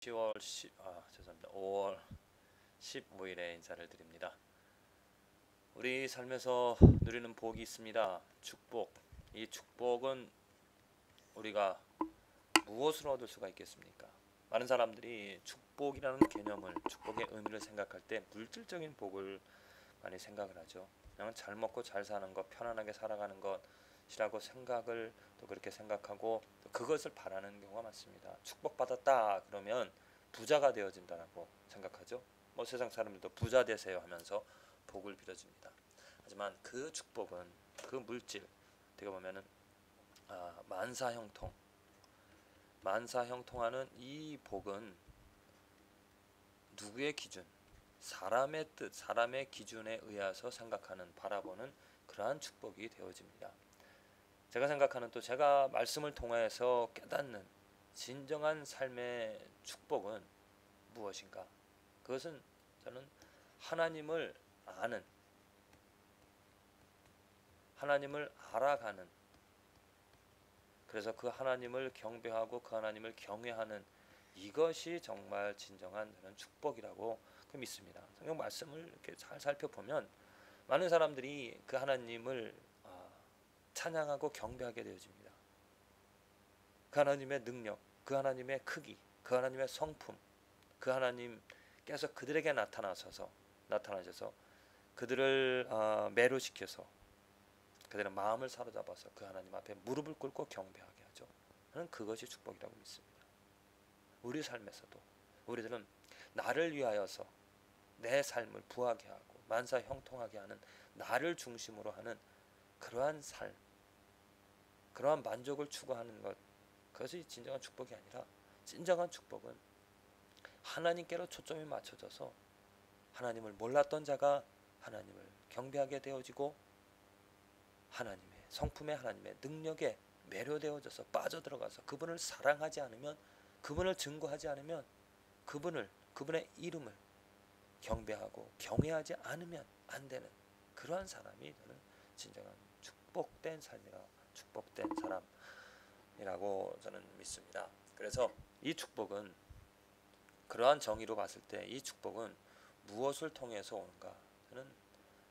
죄송합니다. 5월 15일에 인사를 드립니다. 우리 삶에서 누리는 복이 있습니다. 축복. 이 축복은 우리가 무엇으로 얻을 수가 있겠습니까? 많은 사람들이 축복이라는 개념을, 축복의 의미를 생각할 때 물질적인 복을 많이 생각을 하죠. 그냥 잘 먹고 잘 사는 것, 편안하게 살아가는 것이라고 생각을 또 그렇게 생각하고 또 그것을 바라는 경우가 많습니다. 축복받았다 그러면 부자가 되어진다고 생각하죠. 뭐 세상 사람들도 부자 되세요 하면서 복을 빌어줍니다. 하지만 그 축복은, 그 물질, 어떻게 보면은 만사형통하는 이 복은 누구의 기준, 사람의 뜻, 사람의 기준에 의해서 생각하는, 바라보는 그러한 축복이 되어집니다. 제가 생각하는, 또 제가 말씀을 통해서 깨닫는 진정한 삶의 축복은 무엇인가? 그것은 저는 하나님을 아는, 하나님을 알아가는, 그래서 그 하나님을 경배하고 그 하나님을 경외하는, 이것이 정말 진정한 저는 축복이라고 믿습니다. 성경 말씀을 이렇게 잘 살펴보면 많은 사람들이 그 하나님을 찬양하고 경배하게 되어집니다. 그 하나님의 능력, 그 하나님의 크기, 그 하나님의 성품, 그 하나님께서 그들에게 나타나셔서 그들을 매료시켜서 그들의 마음을 사로잡아서 그 하나님 앞에 무릎을 꿇고 경배하게 하죠. 저는 그것이 축복이라고 믿습니다. 우리 삶에서도 우리들은 나를 위하여서 내 삶을 부하게 하고 만사 형통하게 하는, 나를 중심으로 하는 그러한 삶, 그러한 만족을 추구하는 것, 그것이 진정한 축복이 아니라, 진정한 축복은 하나님께로 초점이 맞춰져서 하나님을 몰랐던 자가 하나님을 경배하게 되어지고, 하나님의 성품에, 하나님의 능력에 매료되어져서 빠져들어가서 그분을 사랑하지 않으면, 그분을 증거하지 않으면, 그분의 이름을 경배하고 경외하지 않으면 안 되는 그러한 사람이 저는 진정한 축복된 사람이라고 저는 믿습니다. 그래서 이 축복은, 그러한 정의로 봤을 때 이 축복은 무엇을 통해서 오는가? 저는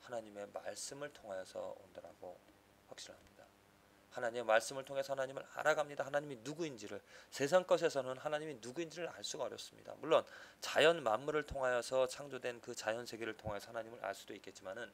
하나님의 말씀을 통하여서 온다라고 확신합니다. 하나님의 말씀을 통해서 하나님을 알아갑니다. 하나님이 누구인지를. 세상 것에서는 하나님이 누구인지를 알 수가 어렵습니다. 물론 자연 만물을 통하여서 창조된 그 자연 세계를 통해서 하나님을 알 수도 있겠지만은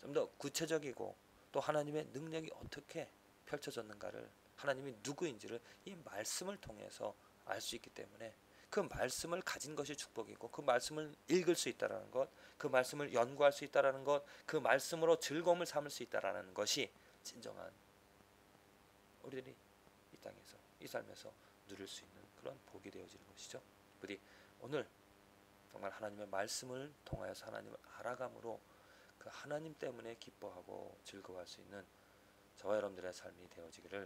좀 더 구체적이고 또 하나님의 능력이 어떻게 펼쳐졌는가를, 하나님이 누구인지를 이 말씀을 통해서 알 수 있기 때문에, 그 말씀을 가진 것이 축복이고, 그 말씀을 읽을 수 있다라는 것, 그 말씀을 연구할 수 있다라는 것, 그 말씀으로 즐거움을 삼을 수 있다라는 것이 진정한 우리들이 이 땅에서, 이 삶에서 누릴 수 있는 그런 복이 되어지는 것이죠. 부디 오늘 정말 하나님의 말씀을 통하여서 하나님을 알아감으로 그 하나님 때문에 기뻐하고 즐거워할 수 있는 저와 여러분들의 삶이 되어지기를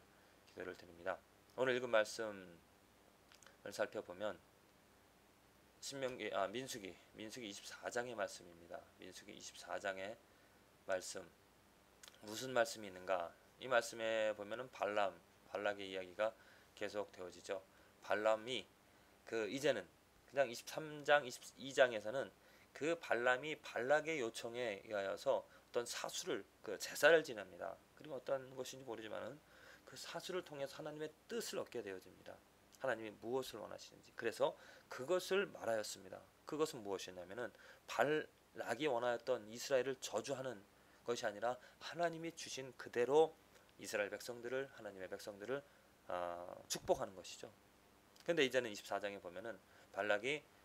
기도를 드립니다. 오늘 읽은 말씀을 살펴보면 민수기 24장의 말씀입니다. 민수기 24장의 말씀, 무슨 말씀이 있는가? 이 말씀에 보면은 발락의 이야기가 계속 되어지죠. 발람이 이제는 그냥 23장, 22장에서는 그 발람이 발락의 요청에 의하여서 어떤 사수를, 제사를 지냅니다. 그리고 어떤 것인지 모르지만은 그 사수를 통해서 하나님의 뜻을 얻게 되어집니다. 하나님이 무엇을 원하시는지. 그래서 그것을 말하였습니다. 그것은 무엇이냐면은 발락이 원하였던 이스라엘을 저주하는 것이 아니라 하나님이 주신 그대로 이스라엘 백성들을, 하나님의 백성들을 축복하는 것이죠. 그런데 이제는 24장에 보면은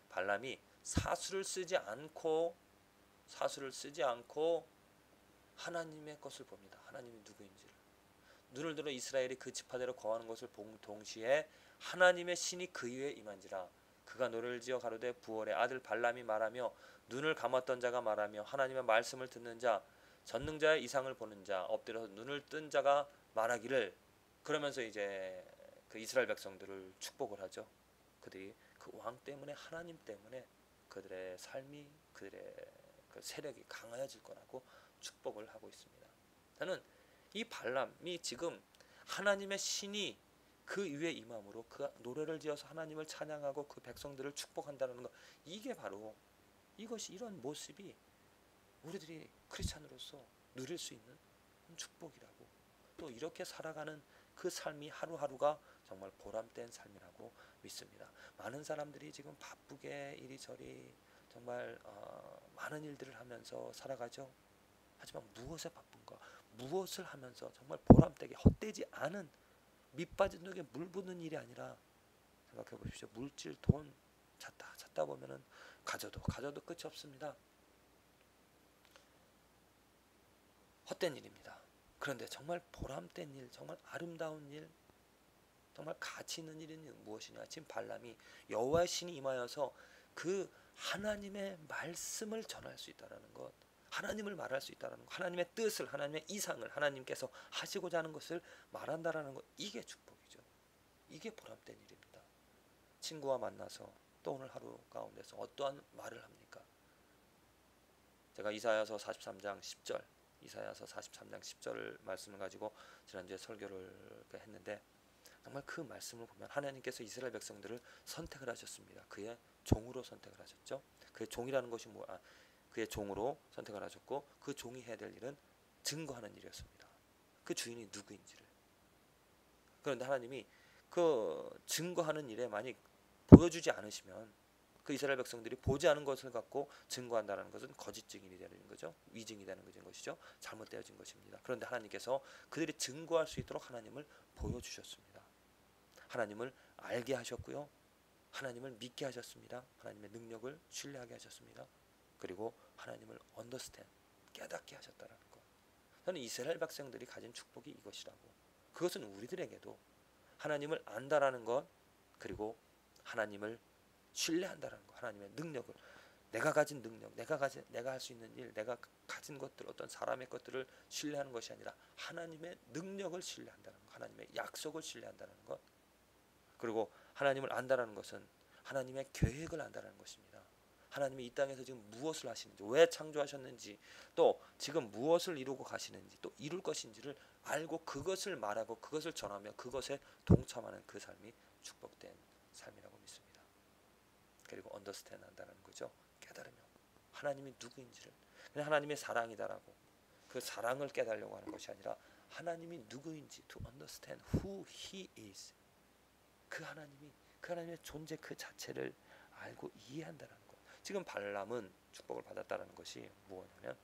발람이 사수를 쓰지 않고 하나님의 것을 봅니다. 하나님이 누구인지를. 눈을 들어 이스라엘이 그 지파대로 거하는 것을 본 동시에 하나님의 신이 그 위에 임한지라. 그가 노래를 지어 가로되 부올의 아들 발람이 말하며, 눈을 감았던 자가 말하며, 하나님의 말씀을 듣는 자, 전능자의 이상을 보는 자, 엎드려서 눈을 뜬 자가 말하기를. 그러면서 이제 그 이스라엘 백성들을 축복을 하죠. 그들이 그 왕 때문에, 하나님 때문에 그들의 삶이, 그들의 그 세력이 강하여질 거라고 축복을 하고 있습니다. 저는 이 발람이 지금 하나님의 신이 그 위에 임함으로 그 노래를 지어서 하나님을 찬양하고 그 백성들을 축복한다는 것, 이게 바로 이것이 이런 모습이 우리들이 크리스찬으로서 누릴 수 있는 축복이라고, 또 이렇게 살아가는 그 삶이 하루하루가 정말 보람된 삶이라고 믿습니다. 많은 사람들이 지금 바쁘게 이리저리 정말 많은 일들을 하면서 살아가죠. 하지만 무엇에 바쁜가? 무엇을 하면서 정말 보람되게 헛되지 않은 밑빠진 독에 물 붓는 일이 아니라, 생각해 보십시오. 물질, 돈 찾다 보면은 가져도 끝이 없습니다. 헛된 일입니다. 그런데 정말 보람된 일, 정말 아름다운 일, 정말 가치 있는 일은 무엇이냐? 지금 발람이 여호와의 신이 임하여서 그 하나님의 말씀을 전할 수 있다라는 것, 하나님을 말할 수 있다라는 것, 하나님의 뜻을, 하나님의 이상을 하나님께서 하시고자 하는 것을 말한다라는 것, 이게 축복이죠. 이게 보람된 일입니다. 친구와 만나서 또 오늘 하루 가운데서 어떠한 말을 합니까? 제가 이사야서 43장 10절, 이사야서 43장 10절을 말씀을 가지고 지난주에 설교를 했는데, 정말 그 말씀을 보면 하나님께서 이스라엘 백성들을 선택을 하셨습니다. 그의 종으로 선택을 하셨죠. 그의 종이라는 것이 그의 종으로 선택을 하셨고, 그 종이 해야 될 일은 증거하는 일이었습니다. 그 주인이 누구인지를. 그런데 하나님이 그 증거하는 일에 만약 보여주지 않으시면, 그 이스라엘 백성들이 보지 않은 것을 갖고 증거한다는 것은 거짓 증인이 되는 거죠. 위증이 되는 것이죠. 잘못되어진 것입니다. 그런데 하나님께서 그들이 증거할 수 있도록 하나님을 보여주셨습니다. 하나님을 알게 하셨고요. 하나님을 믿게 하셨습니다. 하나님의 능력을 신뢰하게 하셨습니다. 그리고 하나님을 understand, 깨닫게 하셨다는 것. 저는 이스라엘 백성들이 가진 축복이 이것이라고. 그것은 우리들에게도 하나님을 안다라는 것, 그리고 하나님을 신뢰한다는 것, 하나님의 능력을, 내가 가진 능력, 내가 할 수 있는 일, 내가 가진 것들, 어떤 사람의 것들을 신뢰하는 것이 아니라 하나님의 능력을 신뢰한다는 것, 하나님의 약속을 신뢰한다는 것, 그리고 하나님을 안다라는 것은 하나님의 계획을 안다는 것입니다. 하나님이 이 땅에서 지금 무엇을 하시는지, 왜 창조하셨는지, 또 지금 무엇을 이루고 가시는지, 또 이룰 것인지를 알고 그것을 말하고 그것을 전하며 그것에 동참하는 그 삶이 축복된 삶이라고 믿습니다. 그리고 understand 한다는 거죠. 깨달으며 하나님이 누구인지를, 그냥 하나님의 사랑이다라고 그 사랑을 깨달으려고 하는 것이 아니라 하나님이 누구인지 to understand who he is, 그 하나님의 존재 그 자체를 알고 이해한다는 것. 지금 발람은 축복을 받았다는 것이 무엇이냐면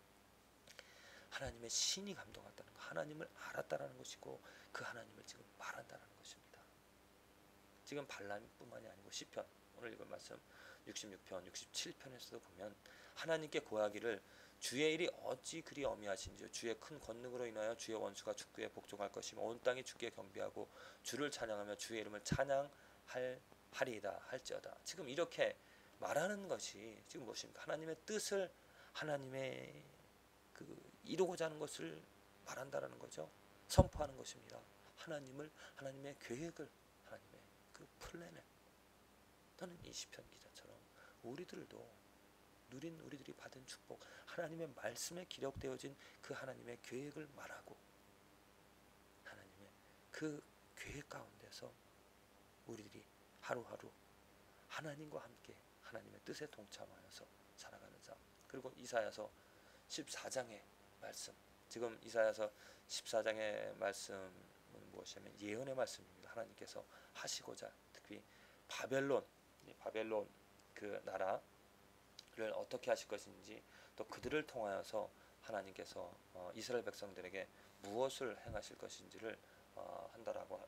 하나님의 신이 감동했다는 것, 하나님을 알았다는 것이고 그 하나님을 지금 말한다는 것입니다. 지금 발람뿐만이 아니고 시편, 오늘 읽은 말씀 66편, 67편에서도 보면 하나님께 고하기를 주의 일이 어찌 그리 어미하신지요. 주의 큰 권능으로 인하여 주의 원수가 주께 복종할 것이며 온 땅이 주께 경배하고 주를 찬양하며 주의 이름을 찬양하리이다 할지어다. 지금 이렇게 말하는 것이 지금 무엇입니까? 하나님의 뜻을, 하나님의 이루고자 하는 것을 말한다라는 거죠. 선포하는 것입니다. 하나님의 계획을, 하나님의 그 플랜을. 저는 이 시편 기자처럼 우리들이 받은 축복, 하나님의 말씀에 기록되어진 그 하나님의 계획을 말하고 하나님의 그 계획 가운데서 우리들이 하루하루 하나님과 함께 하나님의 뜻에 동참하여서 살아가는 삶. 그리고 이사야서 14장의 말씀, 지금 이사야서 14장의 말씀은 무엇이냐면 예언의 말씀입니다. 하나님께서 하시고자, 특히 바벨론 그 나라를 어떻게 하실 것인지, 또 그들을 통하여서 하나님께서 이스라엘 백성들에게 무엇을 행하실 것인지를 한다라고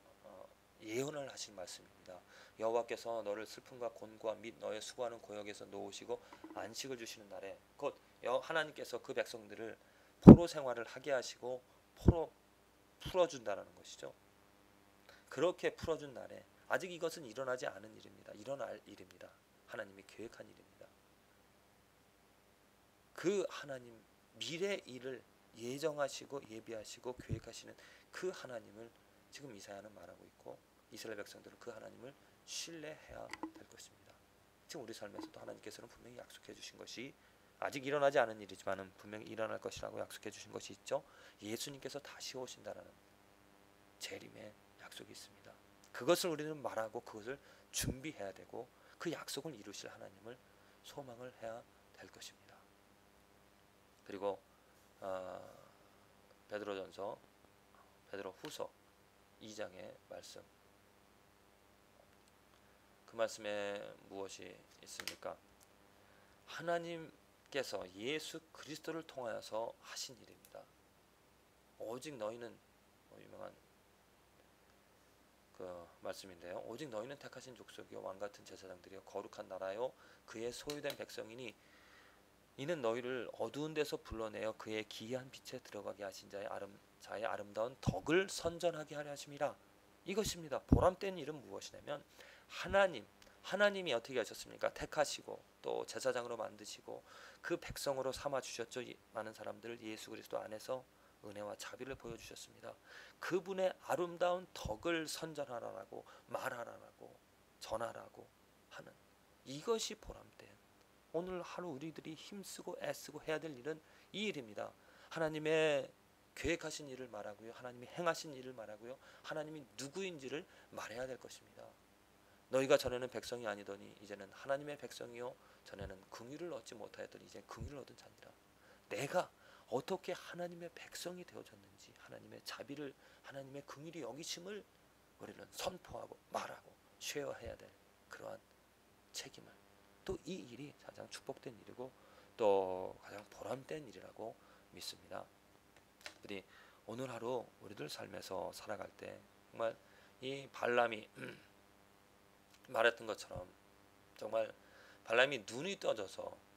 예언을 하신 말씀입니다. 여호와께서 너를 슬픔과 곤고와 및 너의 수고하는 고역에서 놓으시고 안식을 주시는 날에 곧 하나님께서 그 백성들을 포로 생활을 하게 하시고 풀어준다는 것이죠. 그렇게 풀어준 날에, 아직 이것은 일어나지 않은 일입니다. 일어날 일입니다. 하나님이 계획한 일입니다. 그 하나님, 미래 일을 예정하시고 예비하시고 계획하시는 그 하나님을 지금 이사야는 말하고 있고, 이스라엘 백성들은 그 하나님을 신뢰해야 될 것입니다. 지금 우리 삶에서도 하나님께서는 분명히 약속해 주신 것이, 아직 일어나지 않은 일이지만 분명히 일어날 것이라고 약속해 주신 것이 있죠. 예수님께서 다시 오신다라는 재림의 약속이 있습니다. 그것을 우리는 말하고 그것을 준비해야 되고 그 약속을 이루실 하나님을 소망을 해야 될 것입니다. 그리고 베드로후서 2장의 말씀, 그 말씀에 무엇이 있습니까? 하나님께서 예수 그리스도를 통하여서 하신 일입니다. 오직 너희는, 유명한 그 말씀인데요. 오직 너희는 택하신 족속이요 왕같은 제사장들이요 거룩한 나라요 그의 소유된 백성이니 이는 너희를 어두운 데서 불러내어 그의 기이한 빛에 들어가게 하신 자의 아름다운 덕을 선전하게 하려 하심이라. 이것입니다. 보람된 일은 무엇이냐면 하나님이 어떻게 하셨습니까? 택하시고 또 제사장으로 만드시고 그 백성으로 삼아 주셨죠. 많은 사람들을 예수 그리스도 안에서 은혜와 자비를 보여주셨습니다. 그분의 아름다운 덕을 선전하라고 말하라고 전하라고 하는, 이것이 보람된, 오늘 하루 우리들이 힘쓰고 애쓰고 해야 될 일은 이 일입니다. 하나님의 계획하신 일을 말하고요, 하나님이 행하신 일을 말하고요, 하나님이 누구인지를 말해야 될 것입니다. 너희가 전에는 백성이 아니더니 이제는 하나님의 백성이요 전에는 긍휼을 얻지 못하였더니 이제 긍휼을 얻은 자니라. 내가 어떻게 하나님의 백성이 되어졌는지, 하나님의 자비를, 하나님의 긍휼이 여기심을 우리는 선포하고 말하고 쉐어해야 될 그러한 책임을, 또 이 일이 가장 축복된 일이고 또 가장 보람된 일이라고 믿습니다. 우리 오늘 하루 우리들 삶에서 살아갈 때 정말 이 발람이 말했던 것처럼 정말 발람이 눈이 떠져서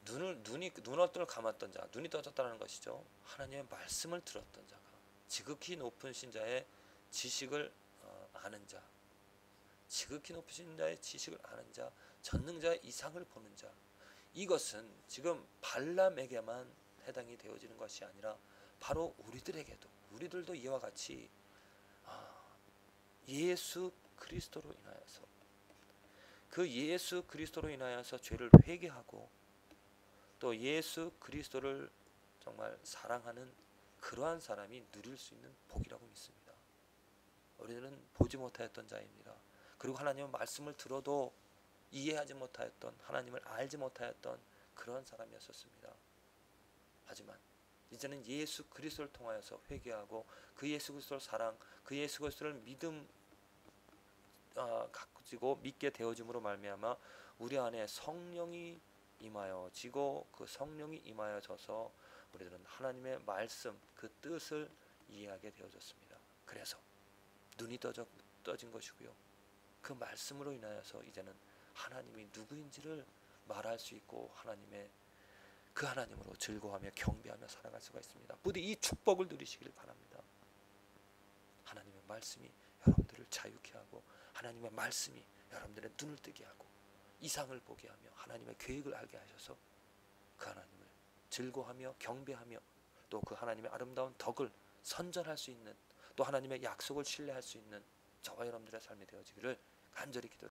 눈어뜰 감았던 자, 눈이 떠졌다는 것이죠. 하나님의 말씀을 들었던 자가, 지극히 높은 신자의 지식을 아는 자, 지극히 높으신 자의 지식을 아는 자, 전능자의 이상을 보는 자, 이것은 지금 발람에게만 해당이 되어지는 것이 아니라 바로 우리들도 이와 같이 예수 그리스도로 인하여서, 그 예수 그리스도로 인하여서 죄를 회개하고 또 예수 그리스도를 정말 사랑하는 그러한 사람이 누릴 수 있는 복이라고 믿습니다. 우리는 보지 못하였던 자입니다. 그리고 하나님의 말씀을 들어도 이해하지 못하였던, 하나님을 알지 못하였던 그런 사람이었습니다. 하지만 이제는 예수 그리스도를 통하여서 회개하고 그 예수 그리스도를 사랑, 그 예수 그리스도를 믿음 가지고 믿게 되어짐으로 말미암아 우리 안에 성령이 임하여지고, 그 성령이 임하여져서 우리들은 하나님의 말씀, 그 뜻을 이해하게 되어졌습니다. 그래서 눈이 떠진 것이고요, 그 말씀으로 인하여서 이제는 하나님이 누구인지를 말할 수 있고 그 하나님으로 즐거워하며 경배하며 살아갈 수가 있습니다. 부디 이 축복을 누리시길 바랍니다. 하나님의 말씀이 여러분들을 자유케 하고, 하나님의 말씀이 여러분들의 눈을 뜨게 하고 이상을 보게 하며 하나님의 계획을 알게 하셔서 그 하나님을 즐거워하며 경배하며 또 그 하나님의 아름다운 덕을 선전할 수 있는, 또 하나님의 약속을 신뢰할 수 있는 저와 여러분들의 삶이 되어지기를 간절히 기도드립니다.